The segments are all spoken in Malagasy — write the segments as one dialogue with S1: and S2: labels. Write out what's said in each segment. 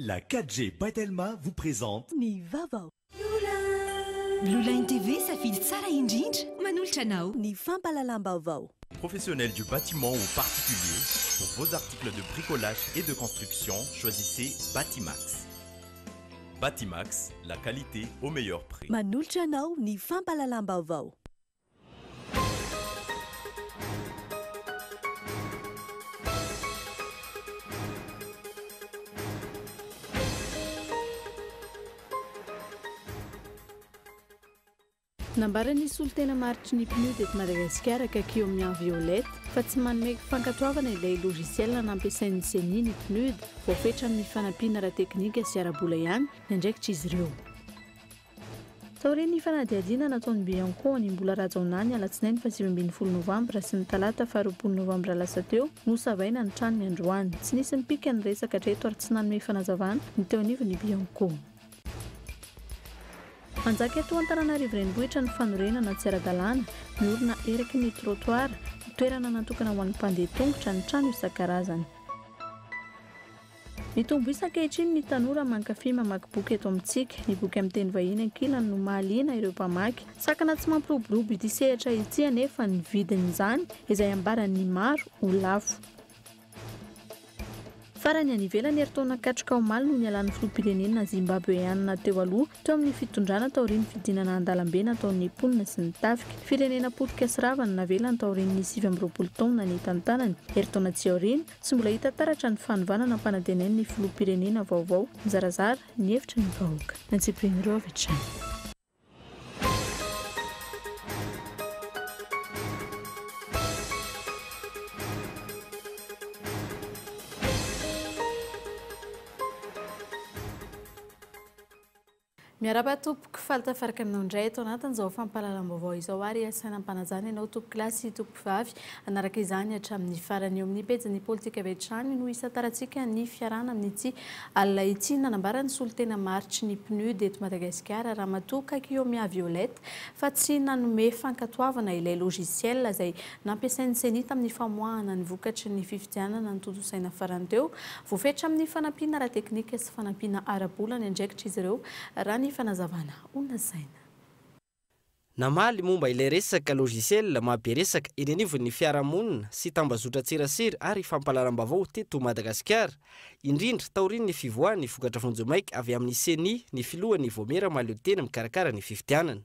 S1: La 4G Batelma vous présente
S2: Ni Vaovao.
S3: Blue Line TV safidy tsara indrindra manolotra anao.
S2: Ny fampalalam-baovao.
S1: Professionnels du bâtiment ou particulier, pour vos articles de bricolage et de construction, choisissez Batimax. Batimax, la qualité au meilleur prix.
S2: Manolotra anao ny fampalalam-baovao.
S4: Nambarany solitena maritry ny pneu eto Madagasikara kakio amin'ny violette fa tsy manome fankatoavana ilay logiciel nampiasain'ny CENI ny pneu voafetra amin'ny fanampiana ara-teknika sy ara-bola ihany ny andraikitra izy ireo. Taoriny fanadihadiana nataon'ny Bianco ny mbola rajaonany alatsinainy 7 Novembre sy ny talata 20 Novembre lasa teo no savaina ny tranony androany. Tsy nisy nipika ny resaka hatreto ary tsy nanome fanazavana ny teo anivon'ny Bianco. Anjaka eto Antananarivo renivohitra ny fanorenana tsy ara-dalàna miorina eraky ny trottoir, toerana natokana ho an'ny mpandeha tongotra ny trano isan-karazany. Mitombo isan-kehitriny ny tanora mankafy mamaky boky eto amintsika. Ny boky amin'ny teny vahiny ankilany no mahaliana ireo mpamaky. Sakana tsy mampiroborobo ity sehatra ity anefa ny vidin'izany izay ambaran'ny maro ho lafo. Farany any ivelany eritaona katroka omaly no nialan'ny filoham-pirenena Zimbabweana teo aloha teo amin'ny fitondrana taorian'ny fidinana an-dalambe nataon'ny mponina sy ny tafika. Firenena potika sy ravana navelany taorian'ny 7 taona ny tantanany. Eritaona tsy aoriana tsy mbola hita taratra ny fanovana mpanantenan'ny filoham-pirenena vaovao zarazara ny hevitra ny vahoaka. Nantsipiriny avy miaraba tompoko falitafaraka aminao indray eto anatin'izao fampalalam-baovao izao ary asaina ampanajana ianao tompo kilasy tompo vavy anaraka izany hatramin'ny farany eo amin'ny pejy ny politika avy hatrany no isataratsika ny fiarana amin'ity alina ity nanambarany solitena maritry ny pneu eto Madagasikara raha matoka eo mia violette fa tsy nanome fankatoavana ilay logiciel izay nampiasain'ny CENI tamin'ny famoahana ny vokatry ny fifidianana ny totosaina farany teo voafetra amin'ny fanampiana ara-teknika sy fanampiana ara-bola ny andraikitra izy ireo raha ny fanazavana onasaina.
S5: Namaly momba ilay resaka logiciel mahabe resaka eny anivon'ny fiarahamonina sy tambazotra tserasera ary fampalalam-baovao teto Madagasikara. Indrindra taorian'ny ny fivoahan'ny vokatra vonjomaika avy amin'ny CENI ny filohan'ny Vomera Maliotena mikarakara ny fifidianana.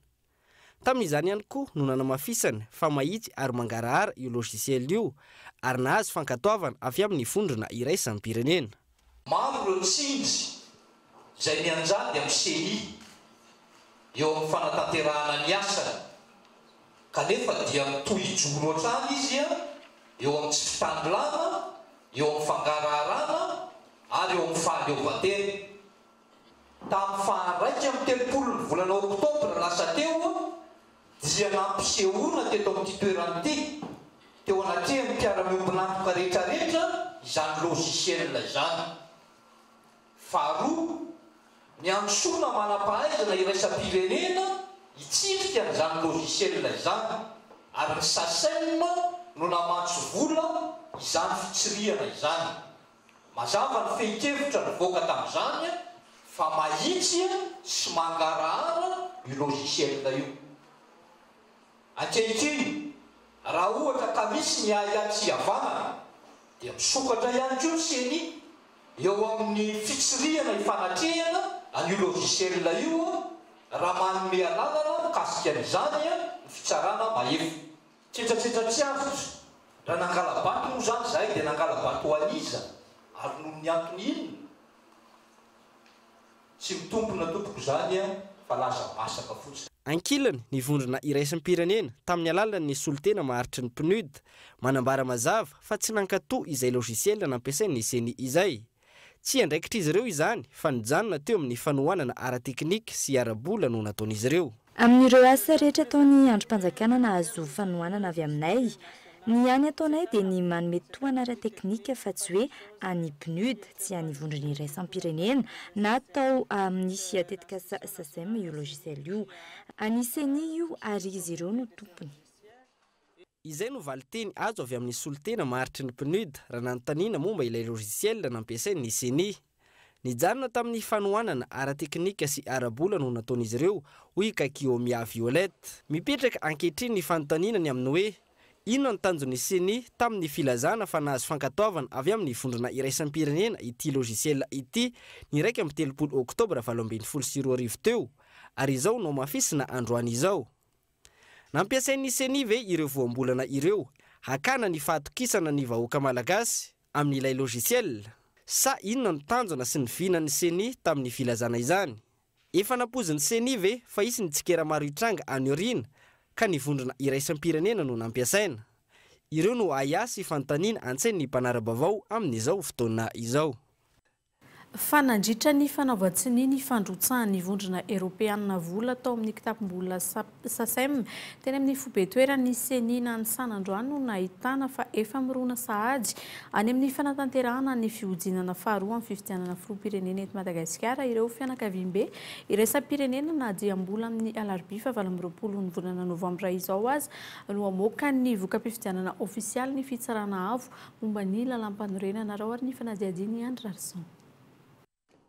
S5: Tamin'izany ihany koa no nanamafisana fa mahitsy ary mangarahara io logiciel io ary nahazo fankatoavana avy amin'ny vondrona iraisampirenena.
S6: Maro ireo tsindry izay nianjady amin'ny CENI eo amin'ny fanatanterahana ny asany kanefa dia mitohijoro ohatrany izy eo amin'ny tsy fitandrilana, eo amin'ny fangaraharaana ary eo amin'ny fahaleovan-tena. Tamin'ny fahanraika amin'ny 30 ny volana Oktobra lasa teo dia nampisehoana teto amin'ity toerana ity teo anatrehany mpiara-miombonantoka rehetrarehetra izany logiciel izany. Faharoa, ny antsona manam-pahaizana iraisam-pirenena hitsirika n'izany logiciel izany ary ny sasaina no namantso vola izany fitsirihana izany. Mazava ny fehi-kevitra nivoaka tamin'izany fa mahitsy sy mangarahara io logiciel io. Ankehitriny, raha ohatra ka misy ny ahiatsy havanana dia misokatra ihany koa CENI eo amin'ny fitsirihana ifanatrehana an'io logiciel io raha manome alalana mikasika an'izany ny fitsarana mahefa. Tsetratsetra tsy azotra raha nangala-bato moa zany zahay dia nangala-bato aniza ary noho ny antony inona tsy mitompona tompoko zany fa laza masaka fotsiny.
S5: Ankilany ny vondrona iraisampirenena tamin'ny alalan'ny solitena maharitry ny pneu manambara mazava fa tsy nankatoa izay logiciel nampiasain'ny CENI izay. Tsy andraikitra izy ireo izany fa nijanona teo amin'ny fanohanana ara-teknika sy ara-bola no nataon'izy ireo.
S7: Amin'ireo asa rehetra ataon'ny androm-panjakana nahazo fanohanana avy aminay. Ny any ataonay dia ny manome tohana ara-teknika fa tsy hoe any pneu tsy any vondrona iraisam-pirenena na atao amin'ny atetika SACEM io logiciel io. Any CENI io ary izy ireo no tompony.
S5: Izay no valiteny azo avy amin'ny solitena maharitry ny pneu raha nanontaniana momba ilay logiciel nampiasain'ny CENI. Nijanona tamin'ny fanohanana ara-teknika sy ara-bola no nataon'izy ireo hoy Kakiomia Violette. Mipetraka ankehitriny ny fanontanianany amin'ny hoe inona ny tanjon'ny CENI tamin'ny filazana fa nahazo fankatoavana avy amin'ny vondrona iraisam-pirenena ity logiciel ity ny 1 Oktobra 2020 teo ary izao no mafisina androany izao. Nampiasain'ny CENI ve ireo voambolana ireo hakana ny fahatokisana ny vahoaka malagasy amin'ilay logiciel? Sa inona ny tanjona sy ny vinan'ny CENI tamin'ny filazana izany? Efa napozin'ny CENI ve fa isy ny tsikera maro hitranga any aoriana ka ny vondrona iraisam-pirenena no nampiasaina? Ireo no aya sy fanontaniana an-tsain'ny mpanara-baovao amin'izao fotoana izao.
S4: Fanandritra ny fanaovan-tsiny ny fandrotsahan'ny vondrona Eropeanina vola tao amin'ny kitapom-bola SACEM teny amin'ny fobe-toerany CENI na ny sanandroany no nahitana fa efa mirona sahady any amin'ny fanatanterahana ny fihodinana faharoa amin'ny fifidianana filoham-pirenena eto Madagasikara ireo fianakaviam-be iraisam-pirenena na diam-bola amin'ny alarobia 7 ny volana novambra izao azy no hamoaka ny voka-pifidianana ofisialy ny fitsarana avo momba ny lalam-panorenana rao ary ny fanadiadiany Andry Larson.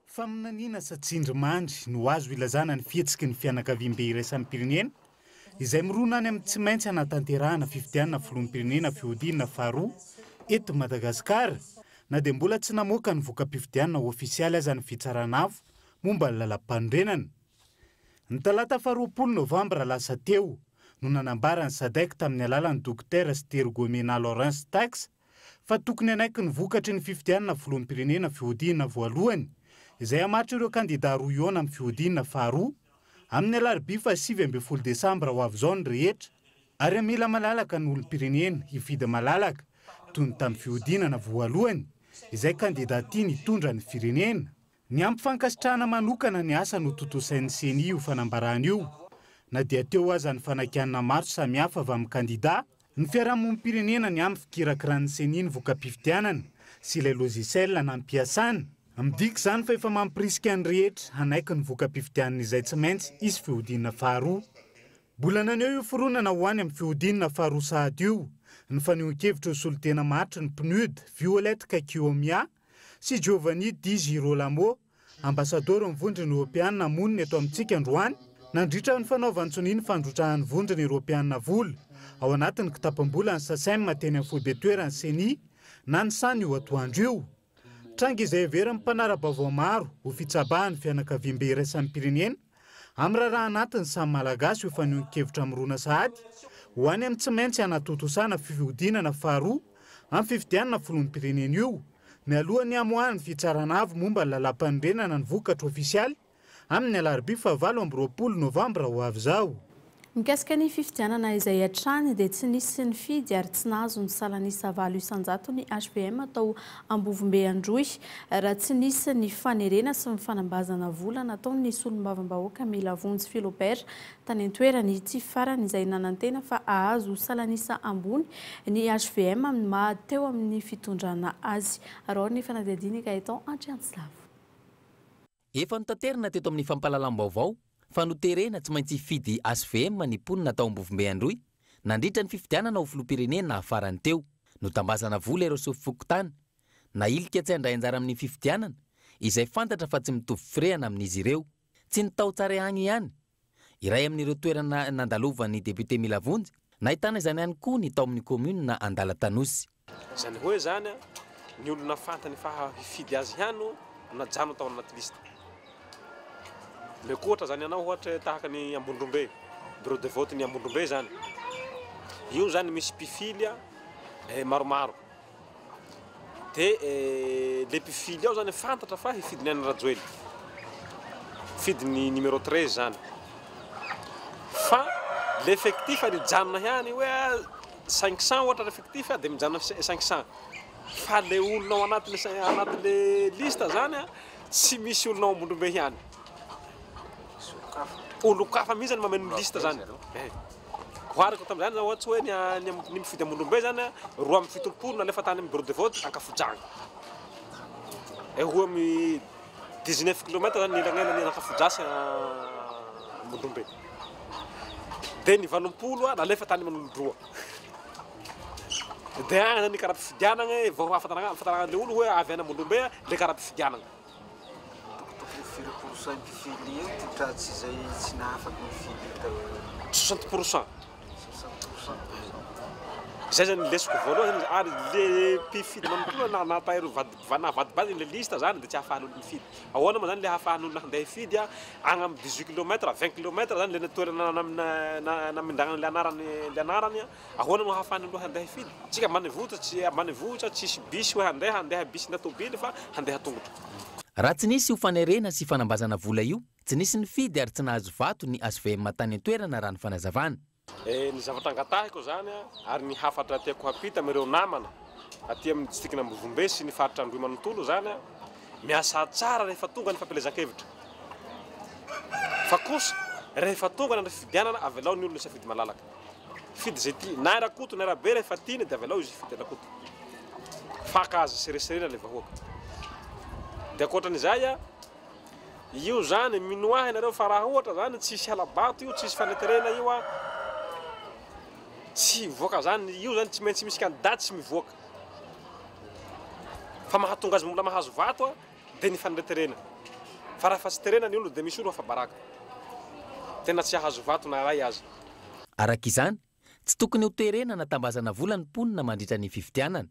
S8: Faminaniana Satsindrimandry no azo ilazana ny fihetsiky ny fianakaviam-be iraisam-pirenena izay mirona any amin'ny tsy maintsy anatanterahana fifidianana filoham-pirenena fihodinana faharoa eto Madagasikara na dia mbola tsy namoaka ny voka-pifidianana ofisialy aza ny fitsarana avo momba ny lalam-panorenana. Ny talata 20 Novambra lasa teo no nanambarany SADC tamin'ny alalan'ny Dr Stergomena Laurence Tax fa tokony anaiky ny vokatry ny fifidianana filoham-pirenena fihodinana voalohany izay hamaritra ireo kandida roa iona amin'ny fihodinana faharoa amin'ny alarobia 7 Desambra ho avy izao ny rehetra ary mila malalaka ny olom-pirenena hividy malalaka toy ny tamin'ny fihodinana voalohany izay kandida tiany hitondra ny firenena. Ny ampy-fankasitrahana manokana ny asa no totosain'ny CENI io fanambarana io na dia teo aza ny fanakianana maro samihafa avy amin'ny kandida ny fiarahamonim-pirenena ny ampy fikirakiran'ny CENI ny voka-pifidianana sy ilay logiciel nampiasana. Midika izany fa efa mampirisika ny rehetra hanaiky ny voka-pifidianana izay tsy maintsy isy fihodinana faharoa. Bolana anio io foronana ho any amin'ny fihodinana faharoa sahady io ny fanehoan-kevitra ho solotena mahatry ny PNUD Violette Kakiomia sy Giovanni Di Girolamo ambasador amin'ny vondrona Eropeanina monina eto amintsika androany nandritra ny fanaovan-tsony ny fandrotrahan'ny vondrona Eropeanina vola ao anatin'ny kitapom-bola ny SACEM teny amin'ny fobe-toerany CENI na ny sany io atoandro io. Tranga izay heverany mpanara-baovao maro ho fitsabahan'ny fianakaviam-be iraisam-pirenena amin'ny raharaha anatiny samy malagasy ho fanehoan-kevitra mirona sahady ho any amin'ny tsy maintsy anatotosana fihodinana faharoa amin'ny fifidianana filoham-pirenena io mialohan'ny hamoahany fitsarana avo momba ny lalam-panorenana ny vokatra ofisialy amin'ny alarobia 7 Novambra ho avy izao.
S4: Mikasika ny fifidianana izay hatrany dia tsy nisy ny fidy ary tsy nahazo ny salanisa 900 ny HVM atao Ambovombe Androy raha tsy nisy ny fanerena sy ny fanambazana vola nataony solombavam-bahoaka Mila Vonjy Philobert tany an-toerany ity farany izay nanantena fa ahazo salanisa ambony ny HVM amin'ny mahateo amin'ny fitondrana azy ary ny fanadihadiany Gaetan Andrianslava.
S9: Efa notanterina teto amin'ny fampalalam-baovao fa noterena tsy maintsy fidy HVM ny mponina tao Ambovombe Androy nandritra ny fifidianana ho filoham-pirenena afarany teo notambazana vola ireo sofifokotany na ilika tsy handray anjara amin'ny fifidianana izay fantatra fa tsy mitovy firehana amin'izy ireo tsy ny tao tsara agny ihany iray amin'ireo toerana nandalovan'ny député Mila Vonjy nahitana izany ihany koa ny tao amin'ny commune na Andalatanosy.
S10: Izany hoe zany ny olona fantany fa hifidy azy ihany najano tao anaty lista. Le koatra zany anao ohatra tahaka ny Ambondrombe, bureau de vote ny Ambondrombe zany. Io zany misy mpifilia maromaro. De le mpifily ao zany fantatra fa hifidiny any Rajoely. Fidiny numéro 13 zany. Fa l'effectif ny janona ihany hoe 500 ohatra l'effectif de mijanona 500. Fa le olona ao anatin'le lista zany tsy misy olona ao Ambondrombe ihany. Olo-kafa mihitsy zany mameno lista zany. Hoariko tamin'izany zany ohatsy hoe ny mifidy Ambondrombe zany 270 nalefa tany amin'ny bureau de vote Ankafojagna. Ho amin'ny 19 km zany nilagnela ny Ankafojasy Ambondrombe. De ny 80 nalefa tany Manondroa. De agny zany karaha mpifidianana vao afatarana le olo hoe avy any Ambondrombe le karaha mpifidianana.
S11: firy% mpifily io titra tsy zay tsy nahafaky mifily tao
S10: 60%. Zay zany lesoko voalohany ary le mpifidy manontona na tairo vadibazy le lista zany dia tsy hahafahan'olo mifidy. Ahoana moa zany le hahafahan'olo handeha hifidy agny amin'ny 18 km 20 km zany le toerana namindragna le anarany ahoana no hahafahan'olo handeha hifidy. Tsika manivohitra tsisy bisy hoe handeha bisy na tôbily fa handeha tongotra.
S9: Raha tsy nisy fanerena sy fanambazana vola io, tsy nisy nifidy ary tsy nahazo vato ny ASVM tany an-toerana raha ny fanazavana.
S10: Ny zavatra angatahiko zany ary ny hafatra tiako hapita amireo namana aty amin'ny distrikna Novembre sy ny faritra Andriamanontolo zany miasa tsara rehefa tonga ny fampelezan-kevitra. Fa kosa rehefa tonga ny fidianana avelao ny olona safidy malalaka. Fidy zay ty na rakoto na rabe rehefa tiny dia avelao izy fidy rakoto. Faka azy sereserena le vahoaka. Dia ankoatran'izay io zany minoahy nareo fa raha ohatra zany tsisy halabato io tsisy faneterena io tsy voaka zany io zany tsy maintsy misy candidat tsy mivoaka. Fa mahatonga azy mbola mahazo vato dia ny faneterena. Fa raha fa tsy terena ny olo dia misy olo hafa baraka. Tena tsy hahazo vato na ray azy.
S9: Arak'izany, tsy tokony ho toerena natambazana vola ny mponina mandritra ny fifidianana.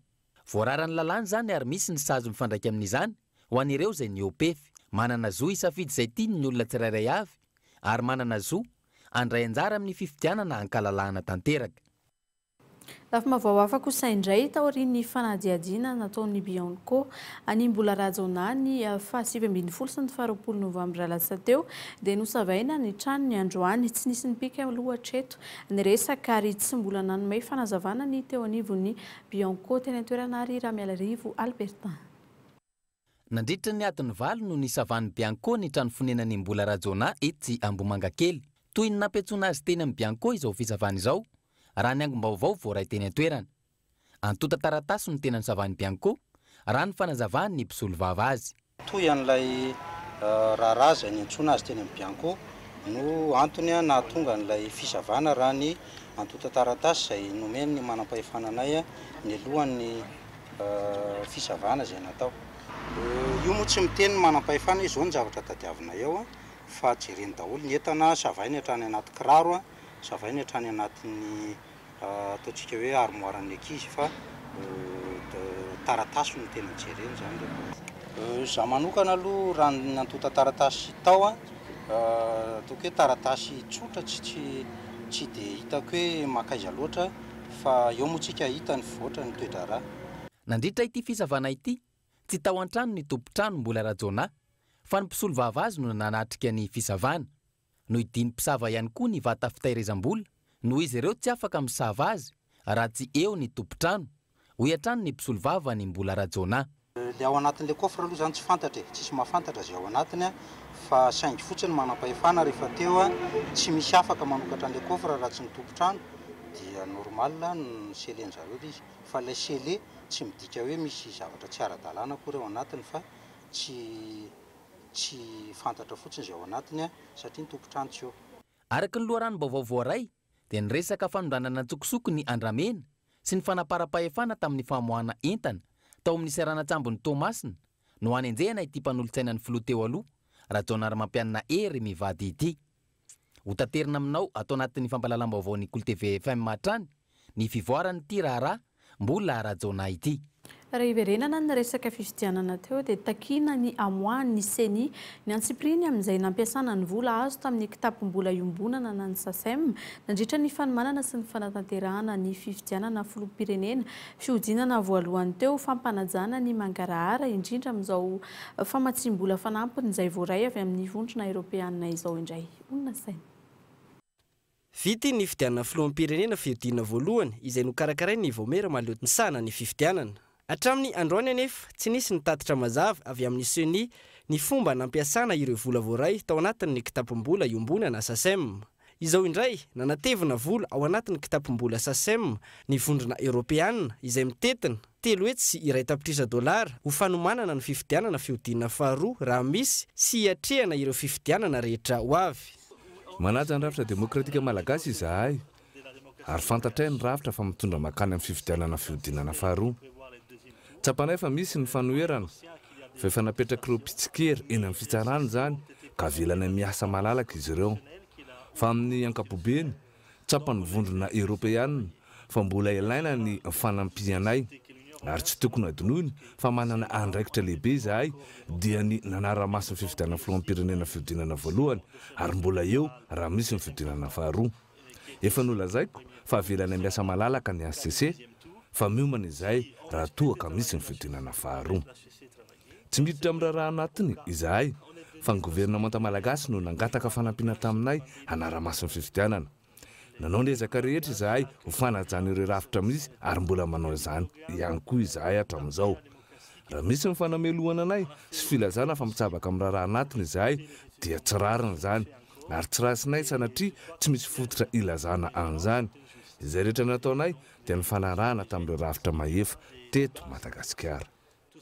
S9: Voararany lalàna zany ary misy ny sazo mifandraika amin'izany ho an'ireo izay niopefy. Manana zo isafidy izay tiany ny olona tsirairay avy ary manana zo andray anjara amin'ny fifidianana hankalalahana tanteraka.
S4: Lafa mavaoafa kosa indray taorian'ny fanadihadiana nataon'ny Bianco animbola rajona ny fa 7-20 sy ny 20 Novembre lasa teo dia nosavaina ny trano ny androany tsy nisy nipika lohatreto ny resaka ary tsy mbola nanomay fanazavana ny teo anivon'ny Bianco teny an-toerana ary Ramialarivo Albertin.
S9: Nandritra ny adiny 8 no nisavan'ny Bianco ny trano fonenan'ny mbola rajona ety Ambomanga kely. Toy ny nampiantsoana azy teny amin'ny Bianco izao fisavana izao. Raha ny angom-baovao voaray teny an-toerana. Antota taratasy no tena nisavan'ny Bianco, raha ny fanazavany ny mpisolo vava azy.
S11: Toy an'ilay raharaza ny antsoina azy teny amin'ny Bianco no antony nahatonga n'ilay fisavana raha ny antota taratasy izay nomeny ny manam-pahefana anay ny alohan'ny fisavana izay natao. Io moa tsy miteny manam-pahefana izao ny zavatra tadiavina eo fa jereny daholo ny entana savainy hatrany anaty kiraro savainy hatrany anatin'ny ataontsika hoe armoiran'ny ankizy fa taratasy no tena jereny zany. Zaho manokana aloha raha ny antota taratasy tao ataoko hoe taratasy tsotra tsy dia hitako hoe makaiza loatra fa eo moa tsika hita ny voatra ny toedraraha.
S9: Nandritra ity fisavana ity tsy tao an-trano ny tompo-trano mbola rajona fa ny mpisolo vava azy no nanatrika ny fisavana. No idiny mpisava ihany koa ny vata fitahirizam-bola noho izy ireo tsy afaka misava azy raha tsy eo ny tompo-trano. Hoy hatrany ny mpisolo vava ny mbola rajona.
S11: Le ao anatin'ilay kofra aloha zany tsy fantatra tsisy mahafantatra zay ao anatiny fa saingy fotsiny manam-pahefana rehefa teo tsy misy afaka manokatra an'ilay kofra raha tsy ny tompo-trano dia normal ny selen'zareo izy fa ilay sele tsy midika hoe misy zavatra tsy ara-dalàna akory ao anatiny fa tsy fantatra fotsiny izay ao anatiny satria ny tompo-trano tsy eo.
S9: Araka ny loharanom-baovao voaray dia ny resaka fanondranana tsokosoko ny andramena sy ny fanapara-pahefana tamin'ny famoahana entana tao amin'ny seranantsambon'ny Tomasina no hanenjehana ity mpanolontsaina ny filoha teo aloha rajonary mampianina ery mivady ity. Ho taterina aminao atao anatin'ny fampahalalam-baovao ny Kolo TV FM mahatrany ny fivoaran'ity raharaha mbola rajona ity.
S4: Raha iverenana ny resaka fifidianana teo dia takina ny amoahany ny seni ny antsipriny amin'izay nampiasana ny vola azo tamin'ny kitapom-bola iombonana na ny SACEM nandritra ny fanomanana sy ny fanatanterahana ny fifidianana filoham-pirenena fihodinana voalohany teo fampanajana ny mangarahara indrindra amin'izao famatsim-bola fanampiny izay voaray avy amin'ny vondrona Eropeanina izao indray. Onona saina.
S5: Vity ny fifidianana filoham-pirenena fihodinana voalohany izay nokarakaray ny Vaomera maloto ny sana ny fifidianana. Hatramin'ny androany anefa tsy nisy nitatitra mazava avy amin'ny seni ny fomba nampiasana ireo vola voaray tao anatin'ny kitapom-bola iombonana SACEM. Izao indray nanatevina vola ao anatin'ny kitapom-bola SACEM ny vondrona Eropeanina izay mitetina 3 hetsy sy $1 ho fanomanana ny fifidianana fihodinana faharoa raha misy sy hiatrehana ireo fifidianana rehetra ho avy.
S12: Manaja ny rafitra demokratika malagasy izahay ary fantatray ny rafitra fa mitondra makany amin'ny fifidianana fihodinana faharoa. Tsapanay fa misy ny fanoherana fa efa napetraka ireo pitsikery eny amin'ny fitsarana zany ka velana miasa malalaka izy ireo fa amin'ny ankapobeny tsapany vondrona eropeanina fa mbola ilaina ny fanampianay ary tsy tokony adinoiny fa manana andraikitra lehibe izahay dia ny nanara-mason'ny fifidianana filoham-pirenena fiodinana voalohany ary mbola eo raha misy ny fiodinana faharoa efa nolazaiko fa avelana miasa malalaka ny ACC fa miomana izahay raha toa ka misy ny fiodinana faharoa tsy miditra amin'ny raha anatiny izahay fa ny gouvernemanta malagasy no nangataka fanampiana taminay anara-mason'ny fifidianana nanao ny ezaka rehetra izahay ho fanajana ireo rafitra misy ary mbola manao izany ihany koa izahay hatramin'izao raha misy ny fanamelohana anay sy filazana fa mitsabaka amin'ny raha anatiny izahay dia tsy rarina zany ary tsy rasinay sanatria tsy misy fototra ilazana an'izany izay rehetra nataonay dia ny fanarahana tamin'ireo rafitra mahefa teto Madagasikara.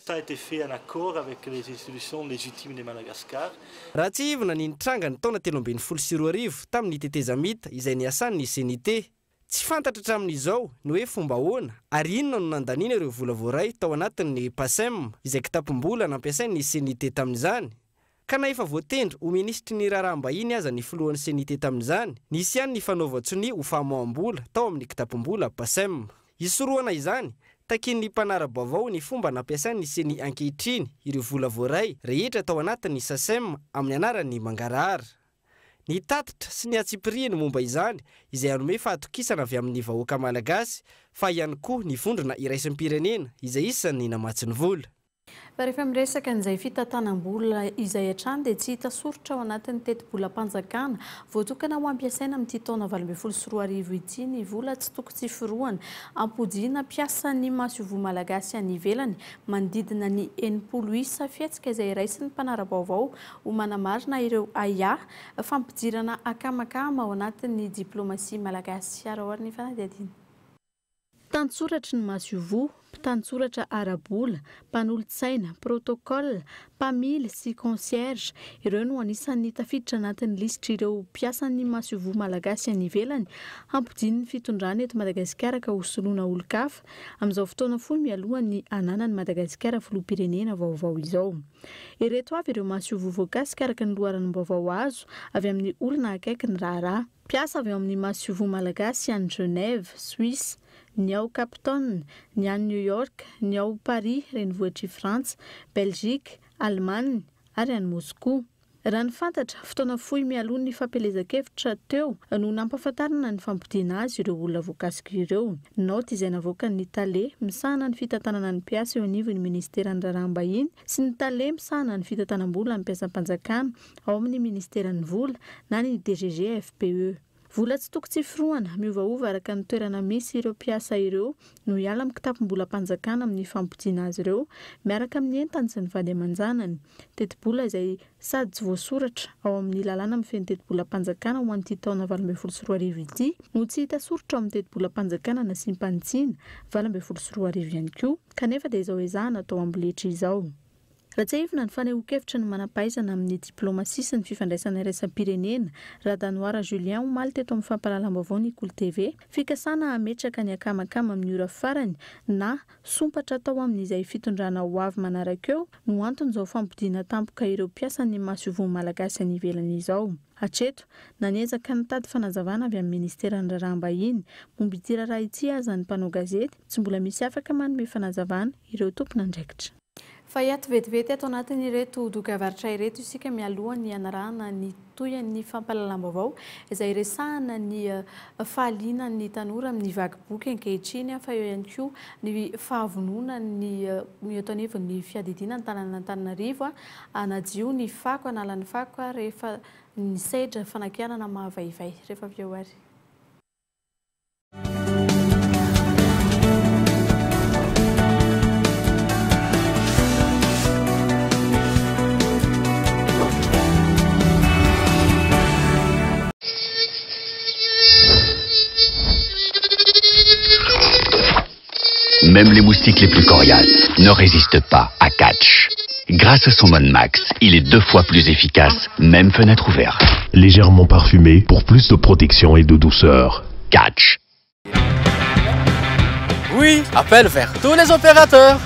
S13: Ça a été fait en accord avec les institutions légitimes de Madagascar.
S5: Raha tsy ivona ny nitranga ny taona 2024 tamin'ny tetezamita izay niasan'ny CNT. Tsy fantatra hatramin'izao ny hoe fomba ahoana ary inona no nandaniana ireo vola voaray tao anatin'ny PASEM izay kitapom-bola nampiasain'ny CNT tamin'izany. Ka na efa voatendry ho ministry ny raharaham-bahiny aza ny filohan'ny CNT tamin'izany, nisy ihany ny fanaova-tsony ho famoaham-bola tao amin'ny kitapom-bola PASEM. Isoroana izany takin'ny mpanara-baovao ny fomba nampiasain'ny CNT ankehitriny ireo vola voaray rehetra tao anatin'ny SASEM amin'ny anarany mangarahara. Ny tatitra sy ny atsipiriny momba izany izay anome fahatokisana avy amin'ny vahoaka malagasy fa ihany koa ny vondrona iraisim-pirenena izay isan'ny namatsy ny vola.
S4: Fa rehefa miresaka an'izay fitantanam-bola izay hatrany dia tsy hita soritra ao anatin'ny teti-bolam-panjakana voatokana ho ampiasaina amin'ity taona 2024 ity ny vola tsy tokony tsy forohana ampodiana piasan'ny masovo malagasy any ivelany manodidina ny 90 fihetsika izay raisin'ny mpanara-baovao ho manamarina ireo aya fampidirana akamakama ao anatin'ny diplomasia malagasy. Arahoariny fanadihadiana. Tantsoratra ny masovo, mpitantsoratra arabola, mpanolo-tsaina, protocole, mpamily sy concierge ireo no anisan'ny tafiditra anatin'ny lisitra ireo piasan'ny masovo malagasy any ivelany hampidiny ny fitondrana eto Madagasikara ka hosoloana olo-kafa amin'izao fotoana fohy mialohan'ny ananan'ny Madagasikara filoham-pirenena vaovao izao. Ireto avy ireo masovo voagasika araka ny loharanom-baovao azo avy amin'ny olona akaiky ny raharaha. Piasa avy amin'ny masovo malagasy any Genève, Suisse, ny ao Cape Town, ny any New York, ny ao Paris, renivohitry Frantsa, Belgique, Allemagne ary any Moscou. Raha ny fantatra fotoana fohy mialoha ny fampelezakevitra teo no nampafantarana ny fampidiana azy ireo olona voakasika ireo. Naoty izay navoakan'ny tale misahana ny fitantanana ny piasa eo anivon'ny ministeran'ny raharaham-bahiny sy ny tale misahana ny fitantanam-bola amin'ny piasam-panjakana ao amin'ny ministeran'ny vola na ny DGG FPE. Vola tsy tokony tsy forohana miovaova araka ny toerana misy ireo piasa ireo no hiala amin'ny kitapom-bola-panjakana amin'ny fampidiana azy ireo miaraka amin'ny entany sy ny vady aman-janany. Teti-bola izay sady tsy voasoratra ao amin'ny lalàna mifehy teti-bola-panjakana ho an'ity taona 2024 ity no tsy hita soratra ao amin'ny teti-bola-panjakana na simpantsiana 2024 ihany koa kanefa dia izao ezahana atao amboletra izao. Raha tsy ivona ny fanehoan-kevitra ny manam-pahaizana amin'ny diplomasia sy ny fifandraisana iraisam-pirenena Radanoara Julien omaly teto amin'ny fampahalalam-baovao ny Kolo TV fikasana hametraka ny akamakama amin'ny ora farany na sompatra atao amin'izay fitondrana ho avy manaraka eo no anton'izao fampidiana tampoka ireo piasan'ny masovo malagasy any ivelany izao. Hatreto naniezaka nitady fanazavana avy amin'ny ministeran'ny raharaham-bahiny momba ity raharaha ity aza ny mpanao gazety tsy mbola misy afaka manome fanazavana ireo tompon'andraikitra. Fa iato vetivety ato anatin'ireto dokavaratra ireto isika mialoha ny anarahana ny toyan'ny fampahalalam-baovao izay resahana ny fahalinan'ny tanora amin'ny vakiboky ankehitriny fa eo ihany koa ny fahavonona ny eto anivon'ny fiadidiana Antananarivo anadio ny fako analan'ny fako rehefa ny sedra fanakianana mahavaivay rehefa avy eo ary.
S14: Même les moustiques les plus coriaces ne résistent pas à Catch. Grâce à son mode max, il est 2 fois plus efficace, même fenêtre ouverte.
S15: Légèrement parfumé pour plus de protection et de douceur.
S14: Catch.
S16: Oui, appel vers tous les opérateurs.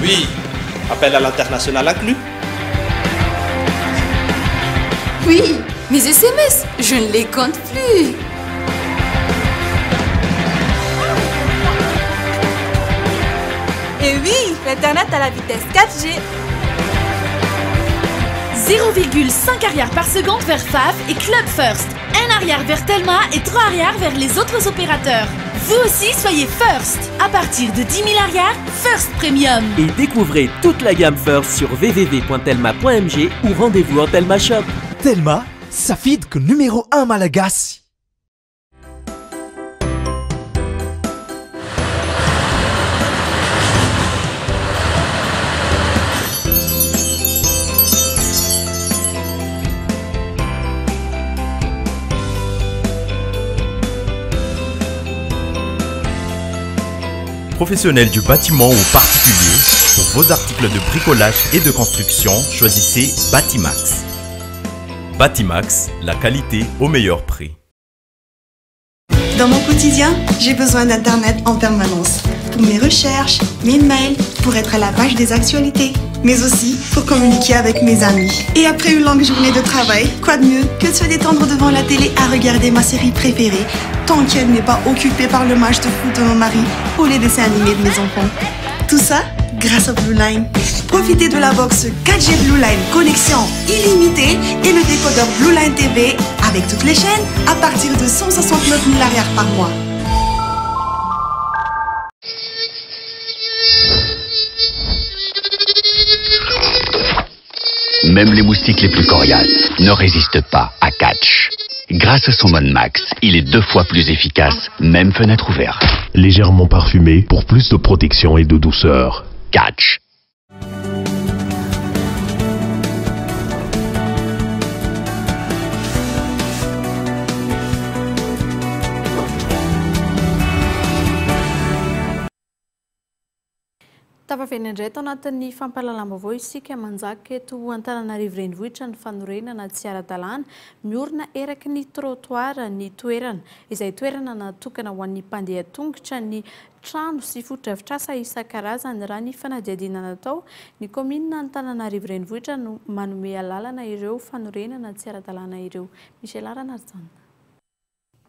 S16: Oui, appel à l'international inclus.
S17: Oui, mes SMS, je ne les compte plus.
S18: Et oui, l'Internet à la vitesse 4G.
S3: 0,5 arrière par seconde vers FAF et Club First. 1 arrière vers Telma et 3 arrière vers les autres opérateurs. Vous aussi, soyez First. À partir de 10 000 arrières, First Premium.
S19: Et découvrez toute la gamme First sur www.telma.mg ou rendez-vous en Telma Shop.
S20: Telma, sa feed que numéro 1 Malagasy.
S1: Professionnels du bâtiment ou particuliers, pour vos articles de bricolage et de construction, choisissez Batimax. Batimax, la qualité au meilleur prix.
S21: Dans mon quotidien, j'ai besoin d'Internet en permanence. Pour mes recherches, mes mails, pour être à la page des actualités, mais aussi pour communiquer avec mes amis. Et après une longue journée de travail, quoi de mieux que de se détendre devant la télé à regarder ma série préférée, tant qu'elle n'est pas occupée par le match de foot de mon mari ou les dessins animés de mes enfants. Tout ça grâce au Blue Line. Profitez de la box 4G Blue Line connexion illimitée et le décodeur Blue Line TV avec toutes les chaînes à partir de 169 000 arrières par mois.
S14: Même les moustiques les plus coriaces ne résistent pas à Catch. Grâce à son mode max, il est 2 fois plus efficace, même fenêtre ouverte.
S15: Légèrement parfumé pour plus de protection et de douceur.
S14: Catch.
S4: Tafafena indray tao anatin'ny fampahalalam-baovao isika manjaka eto Antananarivo renivohitra ny fanorenana tsy ara-dalàna miorina eraky ny trottoir ny toerana izay toerana natokana ho an'ny mpandeha tongotra ny trano sy fotodrafitrasa isan-karazany raha ny fanadihadiana natao ny komina Antananarivo renivohitra no manome lalana ireo fanorenana tsy ara-dalàna ireo. Michel Aranardzana.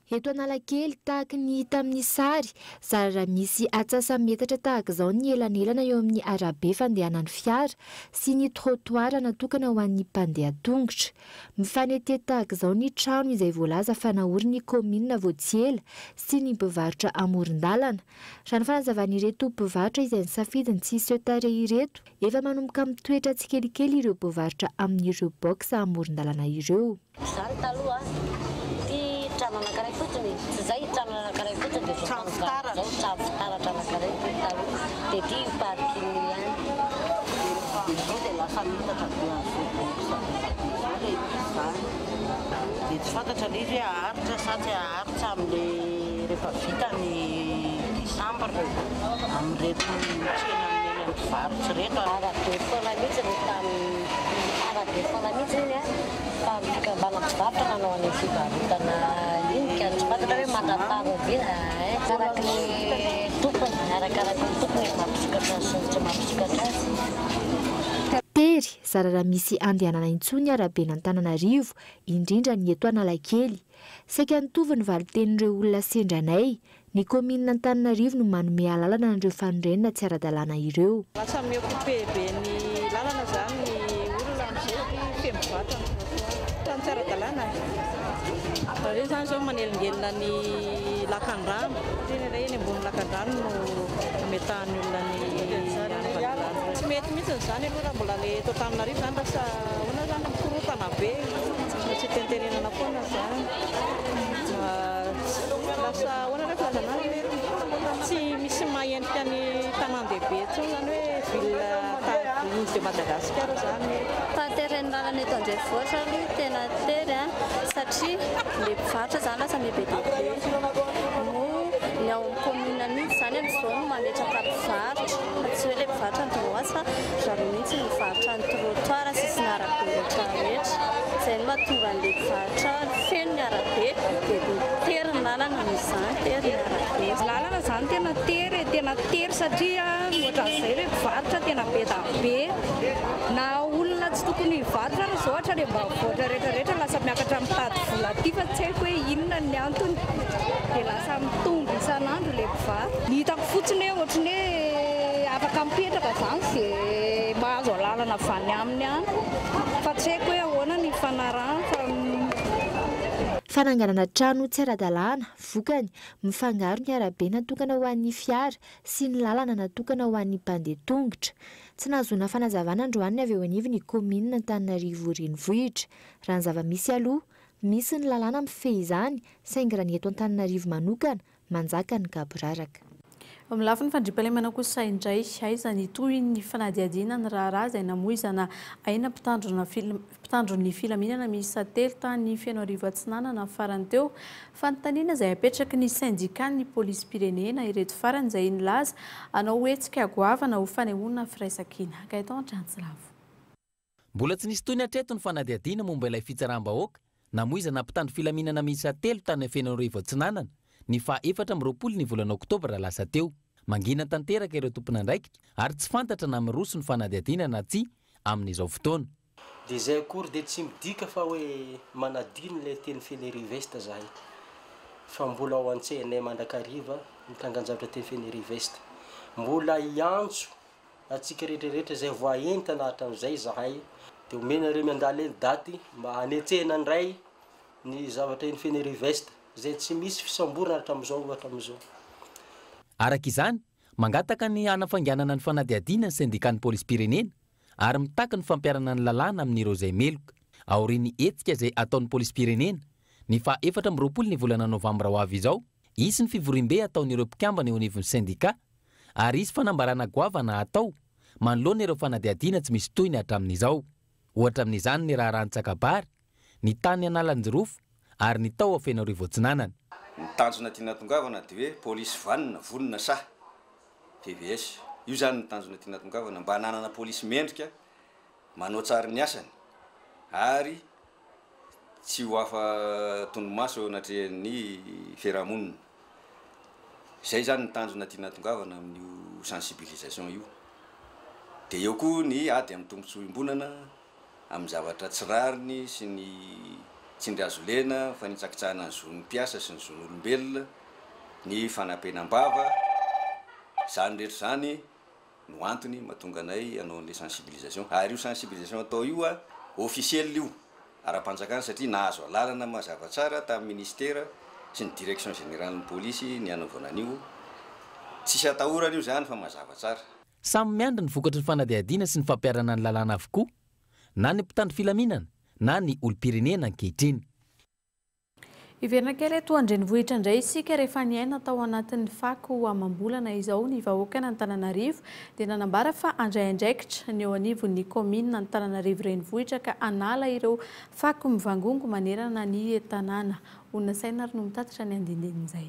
S7: Eto Analakely tahaka ny hita amin'ny sary, zara misy atsasa metatra tahaka izao ny elanelana eo amin'ny arabe fandehanan'ny fiara sy ny trottoir natokana ho an'ny mpandeha tongotra. Mifanete tahaka izao ny trano izay voalaza fanahorin'ny komina Voatsihela sy ny mpivarotra amoron-dalana. Raha ny fanazavan'ireto mpivarotra izay nisafidiny tsy hiseho tarehy ireto, efa manomboka mitoetra tsikelikely ireo mpivarotra amin'ireo box amoron-dalana ireo.
S22: Trano anankiray fotsiny, tsy izay trano anankiray fotsiny dia trano fitaratra anankiray taloha dia ity parking ihany. Dia lasa mitatra be izany. Dia tsy fantatra ilay izy hoe aharitra sa tsy aharitra amin'ilay rehefa vita ny disambra amin'ireto tsena amin'ny mpivarotra reheto. Arabe foana mihitsy ny tamin'ny arabe foana mihitsy iny a. Fikambana mpivarotra nanao any fivarotana iny ka tsy fantatra hoe mandataro be araky ny tompony arakaraky ny tompony mampisokatra sy tsy mampisokatra azy.
S7: Tery zara misy andehanana intsony arabe n'Antananarivo indrindra ny eto Analakely. Saika nitovy ny valitenin'ireo olona sendranay, ny komina Antananarivo no manome lalana an'ireo fanorenana tsy ara-dalàna ireo.
S23: Lasa miokupé be ny lalana zany ny olona amin'izay femivatra tany tsy ara-dalàna. Raha zany zao manelingelina ny lakan-drano, tena ilay eny ambony lakan-drano no metahany olona ny any. Tsy mety mihitsy zany aloha raha mbola le eto Antananarivo zany lasa hoana zany mikorotana be, tsy tentenenana foana zany. Lasa hoana rehefa zanazy tsy misy mahendrika ny tanan-dehibe intsony zany hoe ville de Madagasikara zany.
S24: Fahateren'ny lalana eto Andrenivohitra aloha tena tery satria le mpivarotra zany lasa mibe dia be no ny ao amin'ny komina mihitsy zany amin'izao no mametraka mpivarotra tsy hoe le mpivarotra ny droit fa zaro mihitsy ny mivarotra ny trottoir sisy ny arabe rehetra rehetra izay no mahatonga an'le mpivarotra feno ny arabe dia tery ny lalana amin'izany tery ny arabe.
S23: Lalana zany tena tery satria ohatran'izay hoe mpivarotra tena be ambanivohitra rehetrarehetra lasa miakatra mitady vola aty fa tsy haiko hoe inona ny antony dia lasa mitombo isan'andro ilay mpivarotra. Ny hitako fotsiny hoe ohatrany hoe afaka mipetraka izany dia mahazo alalana avy any aminy any fa tsy haiko hoe ahoana ny fanarahana fa
S7: fananganana trano tsy ara-dalàna vokany mifangaro ny arabe natokana ho an'ny fiara sy ny lalana natokana ho an'ny mpandeha tongotra. Tsy nahazoana fanazavana androany avy eo anivony ny komina Antananarivo renivohitra. Raha ny zava-misy aloha misy ny lalàna mifehy izany saingy raha ny eto Antananarivo manokana manjaka ny kaboraraka.
S4: Amin'ny lafiny fandriampahalemana kosa indray aiza ny toy ny fanadihadiana ny raharaha izay namoizana aina mpitandron'ny filaminana miisa 3 tany Fianarivon Atsinanana farany teo. Fanontaniana izay apetraky ny syndicat ny polisy pirenena ireto farany izay nilaza anao hetsika goavana ho fanehoana firaisan-kina. Gaetan Translavo.
S9: Mbola tsy nisy toy ny hatreto ny fanadihadiana momba ilay fitsaram-bahoaka namoizana mpitandro filaminana miisa 3 tany Fianarivon Atsinanana ny fa 24 ny volana Oktobra lasa teo. Mangina tanteraka ireo tompon'andraikitra ary tsy fantatra na miroso ny fanadihadiana na tsy amin'izao fotoana.
S2: Dia izay akory dia tsy midika fa hoe manadino ilay teny Fianarivesta zahay. Fa mbola ao an-tsehanay mandrakariva mitanganjavatra teny Fianarivesta. Mbola hiantso atsika rehetrarehetra izay voaenta nahatra amin'izay zahay. Dia omenareo miandaly eny daty mba hanetsehana indray ny zavatra eny Fianarivesta izay tsy misy fisamborana hatramin'izao hatramin'izao.
S9: Araka izany, mangataka ny hanafanganana ny fanadihadiana ny syndicat polisy pirenena ary mitaka ny fampiarana ny lalàna amin'ireo izay meloka. Aorian'ny hetsika izay ataon'ny polisy pirenena ny fa 24 ny volana Novembre ho avy izao, isy ny fivorim-be ataon'ireo mpikambana eo anivon'ny syndicat ary isy fanambarana goavana atao manoloana ireo fanadihadiana tsy misy toy ny hatramin'izao. Ohatra amin'izany ny raharan-tsakabary, ny tany analan-jirofo ary ny tao Fianarivon Atsinanana.
S6: Ny tanjona tiana tongavana dia hoe polisy vanina vonina sa PVS. Io zany ny tanjona tiana tongavana mba hananana polisy mendrika manao tsara ny asany ary tsy ho afa tondomaso anatrehan'ny fiarahamonina. Izay zany ny tanjona tiana tongavana amin'io sensibilisation io. Dia eo koa ny ady amin'ny tombotsoa-imbonana amin'ny zavatra tsy rariny sy ny tsindry azo lena fa nitsakitsahana ny zon'ny mpiasa sy ny zon'olombelona, ny fanampenam-bava, izany rehetra izany no antony mahatonga anay hanao an'ilay sensibilisation. Ary io sensibilisation atao io officiel io ara-panjakana satria nahazo alalana mazava tsara tamin'ny ministera sy ny direction générale ny polisy ny hanaovana an'io. Tsisy atahorana io zany fa mazava tsara.
S9: Samy miandry ny vokatry ny fanadihadiana sy ny fampiarana ny lalàna avokoa, na ny mpitandro filaminana na ny olom-pirenena ankehitriny.
S4: Iverina kely eto an-drenivohitra indray isika rehefa niaina tao anatin'ny fako amam-bolana izao ny vahoaka Antananarivo dia nanambara fa andraindraikitra ny eo anivon'ny komina Antananarivo renivohitra ka anala ireo fako mivangongo manerana ny tanàna. Onona saina ary no mitatitra ny andindinin'izay.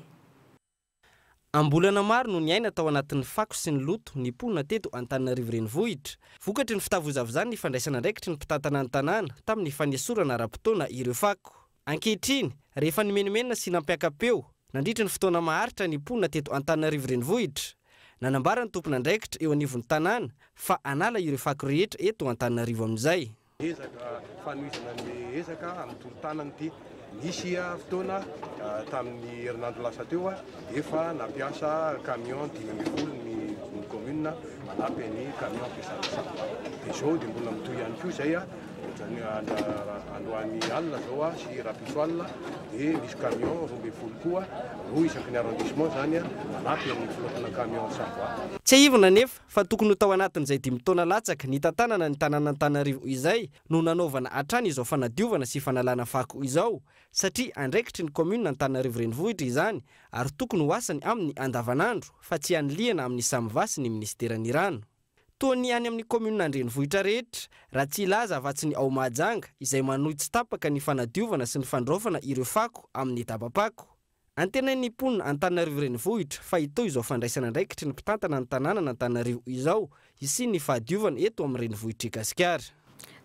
S5: Ambolana maro no niaina tao anatin'ny fako sy ny loto ny ponina teto Antananarivo renivohitra. Vokatry ny fitavozavozany ny fandraisana andraikitry ny mpitantana ny tanàna tamin'ny fanesorana ara-potoana ireo fako. Ankehitriny, rehefa nimenomenina sy nampiakapeo, nandritra ny fotoana maharitra ny ponina teto Antananarivo renivohitra. Nanambara ny tompon'andraikitra eo anivon'ny tanàna fa anala ireo fako rehetra eto Antananarivo amin'izay.
S8: Ezaka fanoizana ny ezaka amin'ny torotanany ty. Nisy fotoana tamin'ny herinandro lasa teo efa nampiasa camion 10,000 ny commune manampy ny camion ampiasana sapa. Dia izao dia mbola mitohy ihany koa izay androany alina zao sy rapisoalina dia misy camion 12 koa roa isaky ny arrondissement zany manampy amin'ny filotana camion sapa.
S5: Tsy ahivona nefa fa tokony ho tao anatin'izay 5 taona latsaka ny tantanana ny tanàna Antananarivo izay no nanaovana hatrany izao fanadiovana sy fanalana fako izao satria andraikitry ny komina Antananarivo renivohitra izany ary tokony ho asany amin'ny andavanandro fa tsy haniliana amin'ny samivasy ny ministeran'ny rano. Toa ny any amin'ny komina an-drenivohitra rehetra raha tsy ilaza afa-tsy ny ao Mahajanga izay manohy tsy tapaka ny fanadiovana sy ny fandraofana ireo fako amin'ny dabapako. Antenain'ny ponina Antananarivo renivohitra fa itao izao fandraisana andraikitry ny mpitantana ny tanàna Antananarivo izao isy ny fahadiovana eto amin'ny renivohitra Gasikara.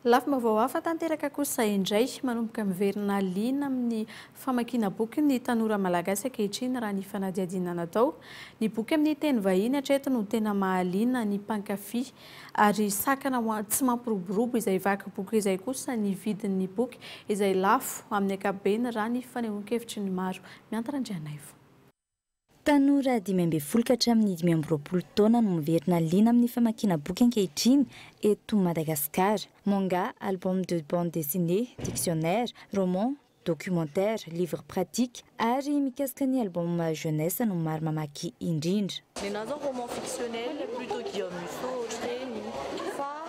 S4: Lafy vaovao hafa tanteraka kosa indray manomboka miverina liana amin'ny famakiana boky ny tanora malagasy ankehitriny raha ny fanadihadiana natao. Ny boky amin'ny teny vahiny hatreto no tena mahaliana ny mpankafy ary sakana tsy mampiroborobo izay vaky boky izay kosa ny vidin'ny boky izay lafo amin'ny ankapobeny raha ny fanehoan-kevitry ny maro. Miantarandrianaivo.
S7: Tanora 12 ka hatramin'ny 12 taona no miverina liana amin'ny famakiana boky ankehitriny eto Madagasikara. Manga, album de bande dessinée, dictionnaire, roman, documentaire, livre pratique ary mikasika ny album jeunesse no maro mamaky indrindra.
S23: Ninazo roman fictionnel plutôt Guillaume Musso, Treni, fa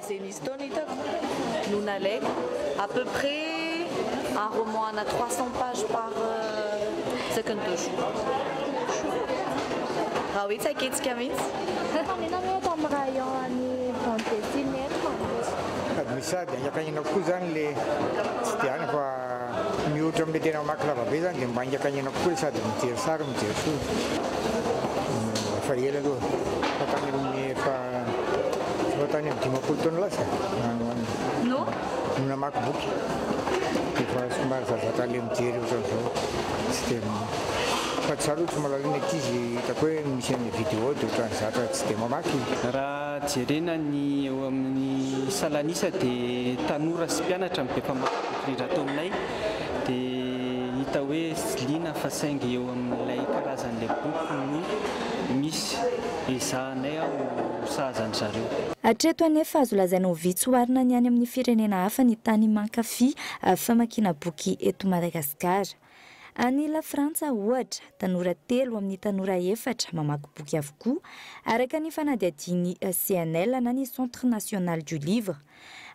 S23: c'est une histoire nous n'allait à peu près un roman à 300 pages par second jour. Ah oui, ça quitte Camille.
S10: Misy dia akanyina koa zany le tsy dia any fa mihoatra amin'le tena mamaky lavabe zany dia mba angakanyina koa sady mijery sary mijery soa fa ela aloha fa tany amin'ny fa tany amin'ny 10 taona lasa no namaky boky efa somary zazatany mijery ohatr'izao tsy dia fa tsara ohatry malalina ankizy hitako hoe misy amin'ny vidéo dia ohatran'ny zatra tsy dia mamaky.
S11: Raha jerena ny eo amin'ny salanisa dia tanora sy mpianatra mipefa mamaky boky raha tao aminay dia hita hoe liana fa saingy eo amin'ilay karazan'ilay boky no misy ezahanay ao sahazany zareo.
S7: Hatreto anefa azo lazaina ho vitsy hoarina ny any amin'ny firenena hafa ny tany mankafy famakiana boky eto Madagasikara. Any la Frantsa ohatra, tanora 3 amin'ny tanora 4 mamaky boky avokoa araka ny fanadihadiany CNL na ny Centre National du Livre.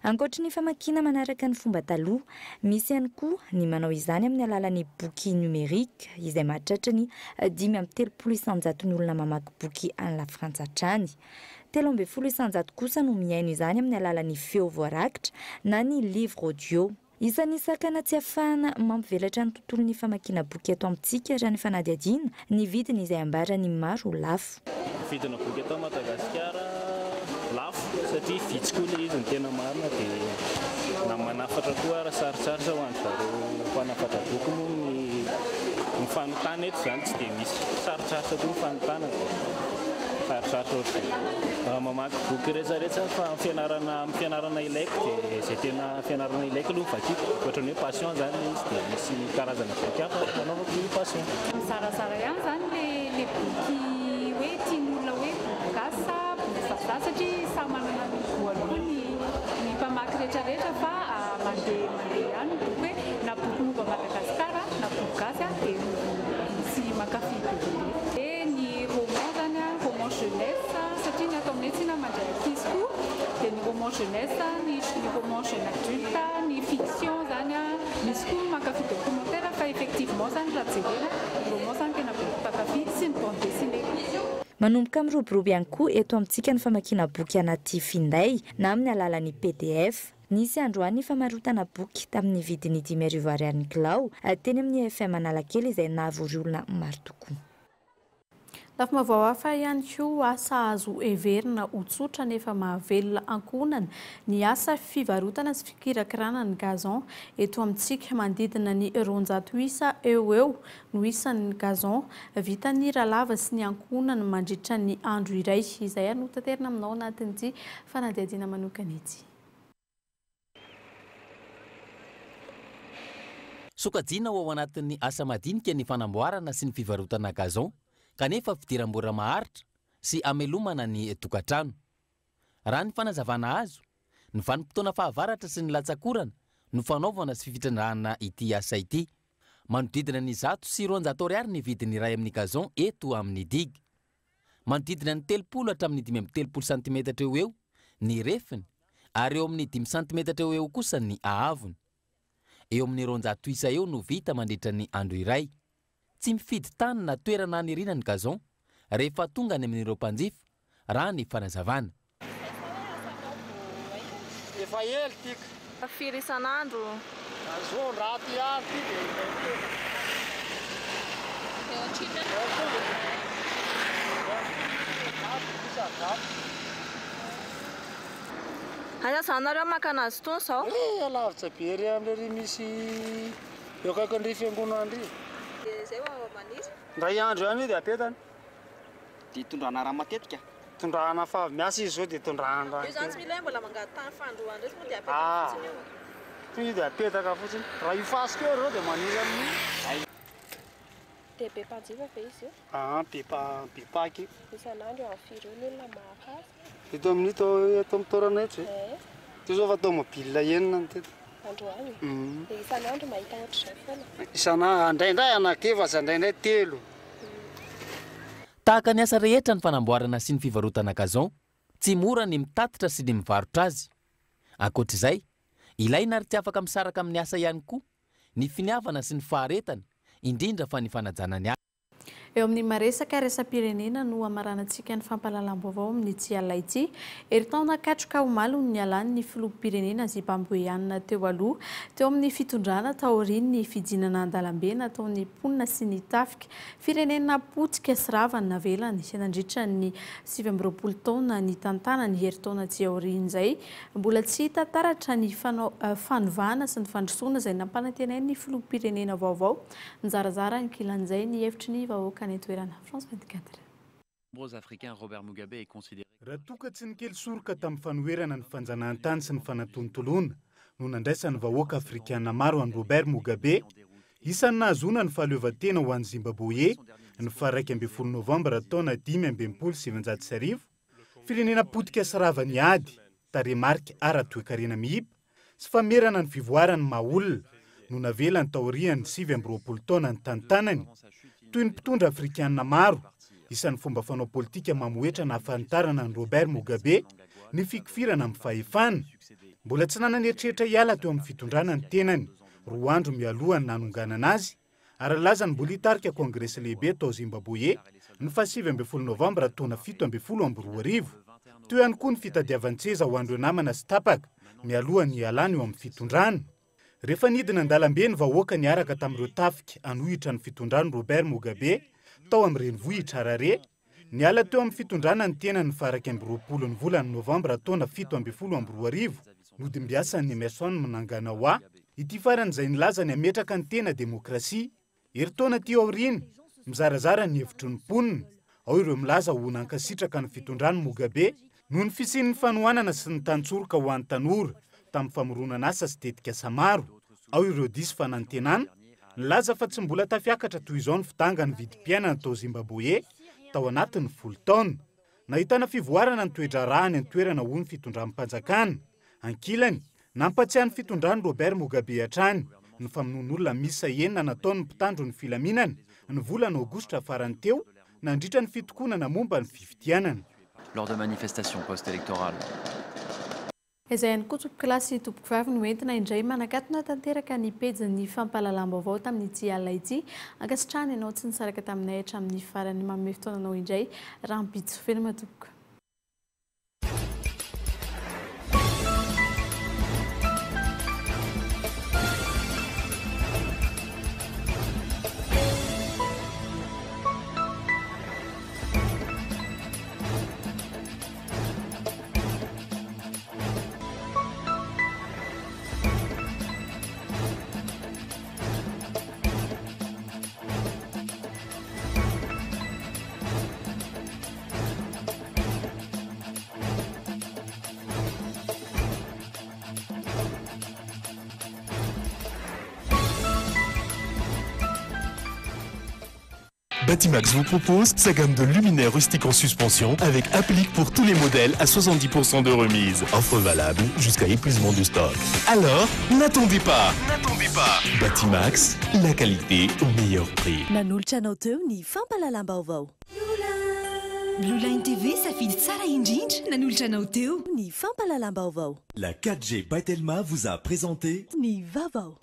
S7: Ankoatra ny famakiana manaraka ny fomba taloha, misy ihany koa ny manao izany amin'ny alalan'ny boky numérique izay mahatratra ny 5.300 ny olona mamaky boky any la Frantsa hatrany. 7.100 kosa no miaino izany amin'ny alalan'ny feo voarakitra na ny livre audio. Isan'ny sakana tsy afahana mampivelatra ny tontolon'ny famakiana boky eto amintsika raha ny fanadihadiana ny vidiny izay ambarany maro lafo.
S11: Vidina boky eto Madagasikara lafo satria vitsy koa ilay izy ny tena marina dia na manafatra koa ara sarotsarotra ho an'ny zareo mpanafatra boky moa ny fanotana eto izany tsy dia misy sarotsarotra koa ny fanotana sarotsarotra ohatry mamaky boky rehetrarehetra fa fianarana ilaiko dia izay tena fianarana ilaiko aloha vakiko ohatrany hoe passion zany izy dia misy karazana boky hafa anaovako ny passion.
S12: Sarasara ihany zany le boky hoe tian'olona hoe boky gasa boky sasa satria samy manana ny voalohany ny mpamaky rehetrarehetra fa mandeha ihany boky hoe na boky momba Madagasikara na boky gasy dia misy mankafy bebe. Ny roman zany roman jeunesse satria ny atao aminay tsy na mandray ankizy koa dia ny roman jeunesse ny roman jeune adulte ny fiction zany misy koa mankafy documentaire fa effectivement zany raha jerena roman zany tena mpankafy sy ny bande dessinée.
S7: Manomboka miroborobo ihany koa eto amintsika ny famakiana boky anaty finday na amin'ny alalan'ny PDF. Nisy androany famarotana boky tamin'ny vidiny 5 ariary kilao teny amin'ny FM Analakely izay nahavory olona maro tokoa.
S4: Lafy vaovao hafa ihany koa asa azo everina ho tsotra nefa mahavelona ankonana ny asa fivarotana sy fikirakirana ny gazon eto amintsika mandidina ny 200 isa eo no isan'ny gazon vitan'ny ralava sy ny ankonana mandritra ny andro iray izay anotaterina aminao anatin'ity fanadihadiana manokana ity.
S9: Sokajiana ao anatin'ny asa madinika ny fanamboarana sy ny fivarotana gazon kanefa fidiram-bola maharitra sy amelomana ny tokantrano. Raha ny fanazavana azo, ny vanim-potoana fahavaratra sy ny latsakorana no fanaovana sy fifitrandrahana ity asa ity. Manodidina ny 100 sy 200 ariary ny vidiny iray amin'ny gazon eto amin'ny dig. Manodidina ny 30 hatramin'ny 5 cm eo ny refiny ary eo amin'ny 5 cm eo kosa ny ahavony. Eo amin'ny 200 isa eo no vita mandritra ny andro iray. Tsy mifidy tany na toerana anirina ny gazon rehefa tonga any amin'ireo mpanjifa raha ny fanazavana.
S13: Efa ely tika. Firy isan'andro. Azon raty ihany Aiza nareo maka anazy itony zao?
S3: Alavitra be ry am'le ry misy eo akaikindry fiangonana ry.
S13: Zay maniry.
S3: Ndray andro ihany io dia apetany.
S16: Dia tondrana raha matetika?
S3: Tondrana fa miasa izy zao dia tondrana raha.
S13: Io zany tsy mila hoe mbola mangatany fandroana ndray moa dia apetaka fotsiny eo.
S3: Io dia apetaka fotsiny. Raha io fasika eo zao dia maniry amin'io.
S17: Dia be mpanjifa ve izy io?
S3: Be paky.
S17: Isan'andro eo amin'ny 4 olona maka azy.
S3: Ito amin'ito eto amin'ny taorana eto. Ito zao fa atao mobilina enina ny teto.
S17: Androany. Dia isan'andro mahita ohatr'izay foana.
S3: Isan'andro indraindray anankefatra, indraindray 3.
S9: Tahaka ny asa rehetra ny fanamboarana sy ny fivarotana gazon, tsy mora ny mitatitra sy ny mivarotra azy. Ankoatr'izay, ilaina ary tsy afaka misaraka amin'ny asa ihany koa ny finiavana sy ny faharetana, indrindra fa ny fanajana ny asa.
S4: Eo amin'ny maresaka resam-pirenena no amaranantsika ny fampahalalam-baovao amin'ny tsy alay ity. Herintaona katroka omaly ny alan'ny filoham-pirenena Zimbabweanina teo aloha teo amin'ny fitondrana taorian'ny ny fidinana an-dalambe nataon'ny mponina sy ny tafika firenena potika sy rava ny navelany nandritra ny 7 taona ny tantana ny herintaona tsy aorian'izay mbola tsy hita taratra ny fanovana sy ny fandrosoana izay nampanantenain'ny filoham-pirenena vaovao nizarazara ankilan'izay ny hevitry ny vahoaka ny toerana France 24.
S18: Raha toka tsy ny kely soroka tamin'ny fanoherana ny fanjanahantany sy ny fanatontoloana no nandraisan'ny vahoaka afrikana maro an'i Robert Mugabe, isan'ny nahazoana ny fahaleovantena ho an'i Zimbabwe ny 1 Novembre taona 520 firenena potika sy rava ny ady, taremarika ara-toekarena mihipa sy famerana ny fivoarany maha-olona no navela ny taorian'ny 20 taona ny tantanany toy ny mpitondra afrikana maro, isan'ny fomba fanao politika mamoetra na afantarana ny Robert Mugabe ny fikifirana amin'ny fahefana. Mbola tsy nananeritreritra hiala teo amin'ny fitondrana ny tenany, 2 andro mialohany nanonganana azy, ary lazany mbola hitarika kongresy lehibe tao Zimbabwe ny 7 Novembre taona 17 teo ihany koa ny fitadiavan-tseza ho andro namana sy tapaka mialohany hialany eo amin'ny fitondrana. Rehefa nidina an-dalambe ny vahoaka niaraka tamin'ireo tafika anohitra ny fitondrany Robert Mugabe tao amin'ny renivohitra Harare, niala teo amin'ny fitondrana ny tena ny 20 ny volany Novembre taona 17 nodimbiasan'ny Emerson Mnangagwa ity faran'izay nilaza ny ametraka ny tena demokrasia. Herintaona ty aoriana mizarazara ny hevitry ny mponina, ao ireo milaza ho nankasitraka ny fitondrany Mugabe noho ny fisian'ny fanohanana sy ny tantsoroka ho an'ny tanora tamin'ny famoronana asa sy tetika samaro. Ao ireo disy fanantenana nilaza fa tsy mbola tafiakatra toy izao ny fitanga ny vidim-piainana tao Zimbabwe tao anatin'ny 10 taona. Nahitana fivoarana ny toedra rahany ny toerana ho ny fitondram-panjakana. Ankilany, nampatsiahan'ny fitondrany Robert Mugabe hatrany ny famonoan'olona misa 9 nataon'ny mpitandro ny filaminana ny volana Aogositra farany teo nandritra ny fitokonana momba ny fifidianana.
S25: Lors de manifestations post-électorales.
S4: Izay ihany koa tompoko kilasy tompoko vavy no entina indray manakatona tanteraka ny pejin'ny fampahalalam-baovao tamin'ny tsy alina ity. Ankasitrahany ianao tsy nisaraka taminay hatramin'ny farany manome fotoananao indray raha mipitso felma tompoko.
S15: Batimax vous propose sa gamme de luminaires rustiques en suspension avec applique pour tous les modèles à 70% de remise. Offre valable jusqu'à épuisement du stock. Alors, n'attendez pas. Batimax, la qualité au meilleur prix.
S26: Nanolotra anao teo ny fampahalalam-baovao.
S27: Blue Line TV safidy tsara indrindra nanolotra anao teo
S26: ny fampahalalam-baovao.
S28: La 4G by Telma vous a présenté
S26: ny Vaovao.